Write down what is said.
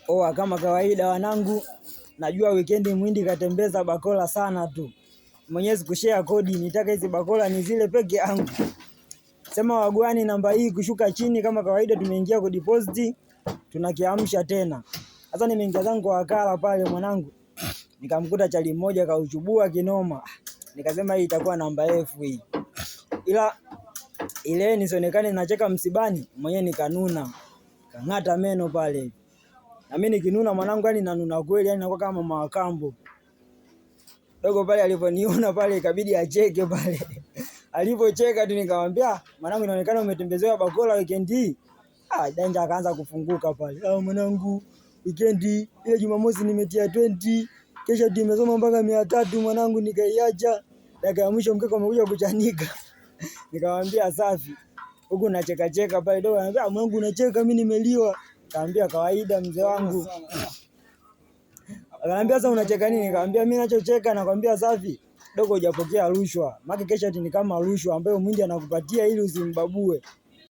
Oa kama kawaida wanangu, najua weekend mwindi katembeza bakola sana tu. Mwenyezi kushare kodi, nitaka hizi bakola ni zile peke yangu. Sema wagwani namba hii kushuka chini kama kawaida tumeingia ku deposit, tunakiamsha tena. Sasa nimeingia zangu kwa wakala pale mwanangu. Nikamkuta chali mmoja kauchubua kinoma. Nikasema hii itakuwa namba F hii. Ila ile nisionekane nacheka msibani, mwenyewe nikanuna. Kang'ata meno pale. Na mimi nikinuna mwanangu, yani nanuna kweli, yani nakuwa kama mama wa kambo. Dogo pale aliponiona pale ikabidi acheke pale. Alipocheka tu nikamwambia, "Mwanangu inaonekana umetembezewa bakola weekend hii." Danja akaanza kufunguka pale. Mwanangu, weekend ile Jumamosi nimetia 20, kesho nimesoma mpaka 300 mwanangu nikaiacha. Dakika ya mwisho mkeka umekuja kuchanika. Nikamwambia safi. Huku nacheka cheka pale dogo anambia, "Mwanangu unacheka mimi nimeliwa." Kaambia kawaida mzee wangu. Akaniambia sasa unacheka nini? Nikamwambia mimi ninachocheka nakwambia safi. Dogo hujapokea rushwa. Maana kesho ni kama rushwa ambayo mwindi anakupatia ili usimbabue.